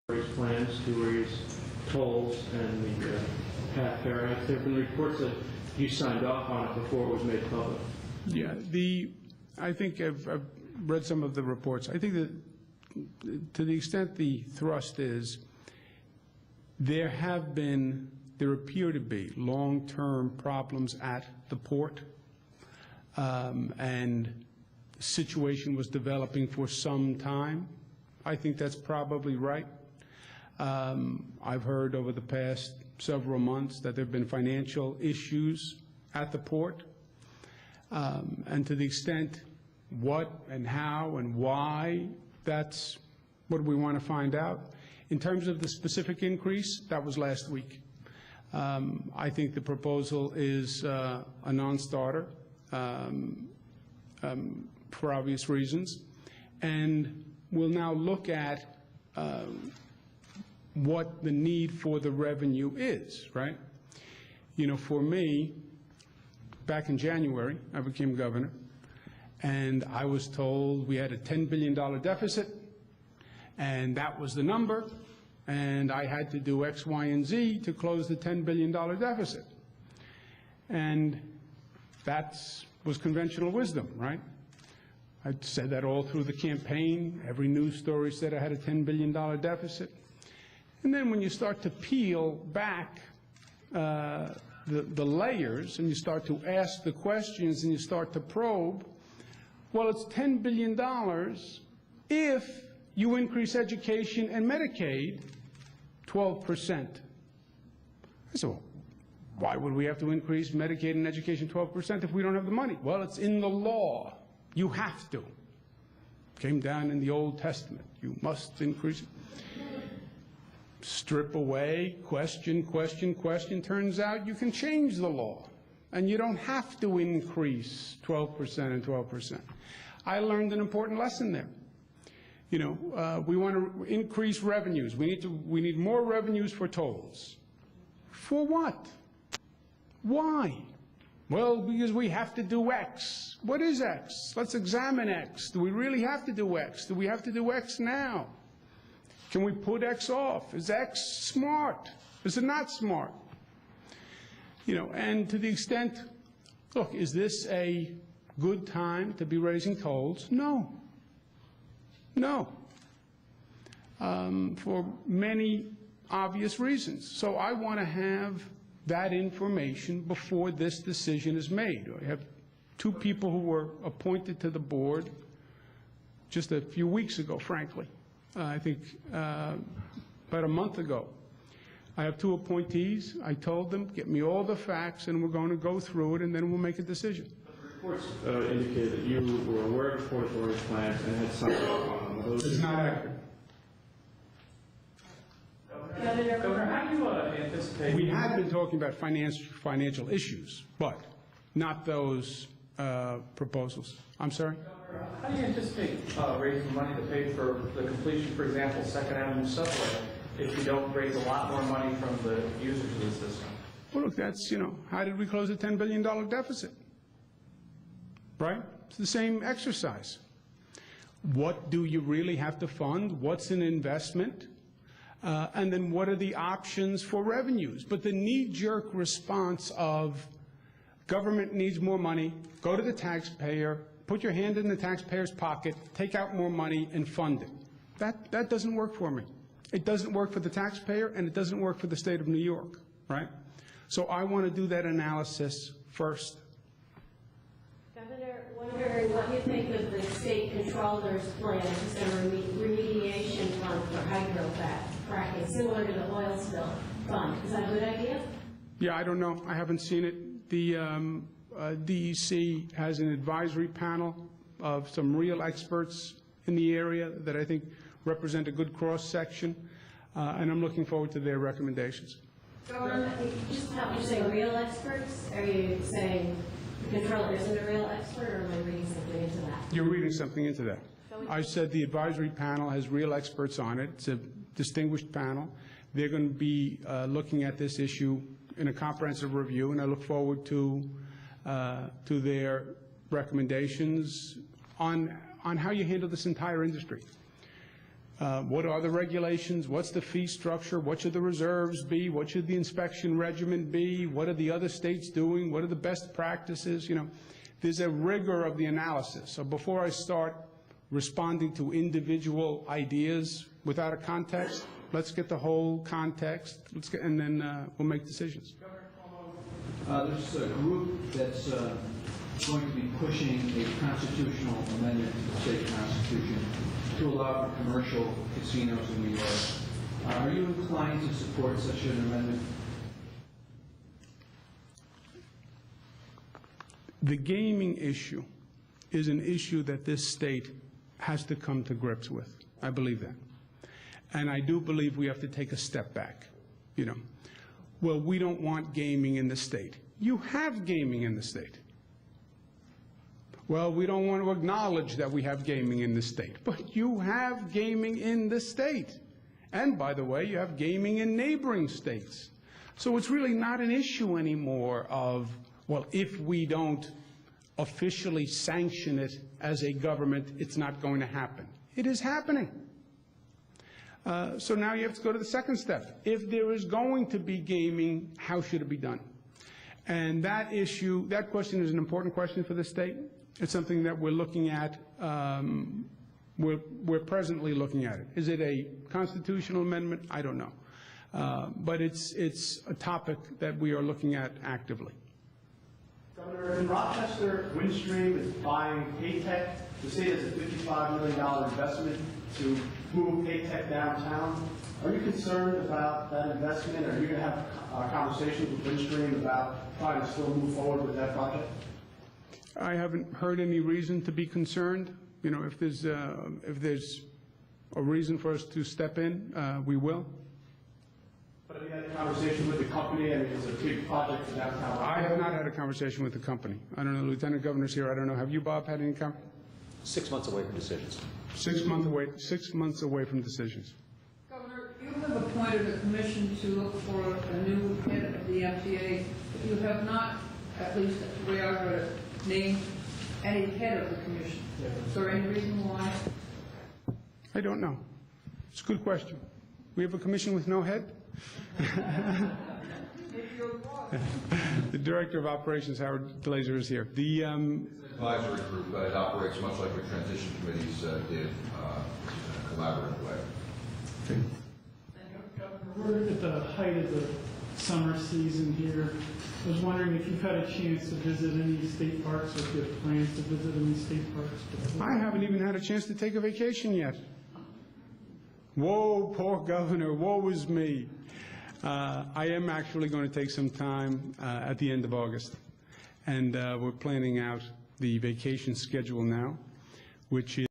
plans to raise tolls and the path fare act. There have been reports that you signed off on it before it was made public. Yeah, I think I've read some of the reports. I think that to the extent the thrust is there appear to be long-term problems at the port, and the situation was developing for some time. I think that's probably right. I've heard over the past several months that there have been financial issues at the port, and to the extent what and how and why, that's what we want to find out. In terms of the specific increase, that was last week. I think the proposal is a non-starter for obvious reasons, and we'll now look at what the need for the revenue is, right? You know, for me, back in January, I became governor, and I was told we had a $10 billion deficit, and that was the number, and I had to do X, Y, and Z to close the $10 billion deficit. And that was conventional wisdom, right? I said that all through the campaign. Every news story said I had a $10 billion deficit. And then when you start to peel back the layers and you start to ask the questions and you start to probe, well, it's $10 billion if you increase education and Medicaid 12%. So why would we have to increase Medicaid and education 12% if we don't have the money? Well, it's in the law. You have to. Came down in the Old Testament. You must increase it. Strip away, question, question, question. Turns out you can change the law, and you don't have to increase 12% and 12%. I learned an important lesson there. You know, we want to increase revenues. We need more revenues for tolls. For what? Why? Well, because we have to do X. What is X? Let's examine X. Do we really have to do X? Do we have to do X now? Can we put X off? Is X smart? Is it not smart? You know, and to the extent, look, is this a good time to be raising tolls? No. No. For many obvious reasons. So I want to have that information before this decision is made. I have two people who were appointed to the board just a few weeks ago, frankly. I think about a month ago. I have two appointees. I told them, get me all the facts, and we're going to go through it, and then we'll make a decision. Reports indicated that you were aware of Port Authority's plans and had signed off on those. It's not accurate. Governor, how do you anticipate? We had been talking about financial issues, but not those proposals. I'm sorry? How do you anticipate raising money to pay for the completion, for example, 2nd Avenue subway, if you don't raise a lot more money from the users of the system? Well, look, that's, you know, how did we close a $10 billion deficit? Right? It's the same exercise. What do you really have to fund? What's an investment? And then what are the options for revenues? But the knee-jerk response of government needs more money, go to the taxpayer, put your hand in the taxpayer's pocket, take out more money and fund it. That doesn't work for me. It doesn't work for the taxpayer, and it doesn't work for the state of New York, right? So I want to do that analysis first. Governor, wondering what you think of the state controller's plan to send a remediation fund for hydrofracking, similar to the oil spill fund. Is that a good idea? Yeah, I don't know. I haven't seen it. The DEC has an advisory panel of some real experts in the area that I think represent a good cross-section, and I'm looking forward to their recommendations. Governor, just how you say real experts? Are you saying the controller isn't a real expert, or am I reading something into that? You're reading something into that. I said the advisory panel has real experts on it. It's a distinguished panel. They're going to be looking at this issue in a comprehensive review, and I look forward to their recommendations on how you handle this entire industry. What are the regulations? What's the fee structure? What should the reserves be? What should the inspection regimen be? What are the other states doing? What are the best practices? You know, there's a rigor of the analysis. So before I start responding to individual ideas without a context, let's get the whole context, and then we'll make decisions. There's a group that's going to be pushing a constitutional amendment to the state constitution to allow for commercial casinos in New York. Are you inclined to support such an amendment? The gaming issue is an issue that this state has to come to grips with. I believe that. And I do believe we have to take a step back. You know, well, we don't want gaming in the state. You have gaming in the state. Well, we don't want to acknowledge that we have gaming in the state. But you have gaming in the state. And by the way, you have gaming in neighboring states. So it's really not an issue anymore of, well, if we don't officially sanction it as a government, it's not going to happen. It is happening. So now you have to go to the second step. If there is going to be gaming, how should it be done? And that issue, that question is an important question for the state. It's something that we're looking at. We're presently looking at it. Is it a constitutional amendment? I don't know. But it's a topic that we are looking at actively. Governor, in Rochester, Windstream is buying Paytech. The state has a $55 million investment to move Paytech downtown. Are you concerned about that investment? Are you going to have conversations with Windstream about trying to still move forward with that project? I haven't heard any reason to be concerned. You know, if there's a reason for us to step in, we will. But have you had a conversation with the company? I mean, it's a big project for downtown. I have not had a conversation with the company. I don't know, the Lieutenant Governor's here. I don't know. Have you, Bob, had any conversation? 6 months away from decisions. 6 months away from decisions. Governor, you have appointed a commission to look for a new head of the MTA. You have not, at least the way I read it, named any head of the commission. Is there any reason why? I don't know. It's a good question. We have a commission with no head? The Director of Operations, Howard Glazer, is here. The advisory group, but it operates much like the transition committees did in a collaborative way. We're at the height of the summer season here. I was wondering if you've had a chance to visit any state parks, or if you have plans to visit any state parks before. I haven't even had a chance to take a vacation yet. Whoa, poor governor, woe is me. I am actually going to take some time at the end of August, and we're planning out the vacation schedule now, which is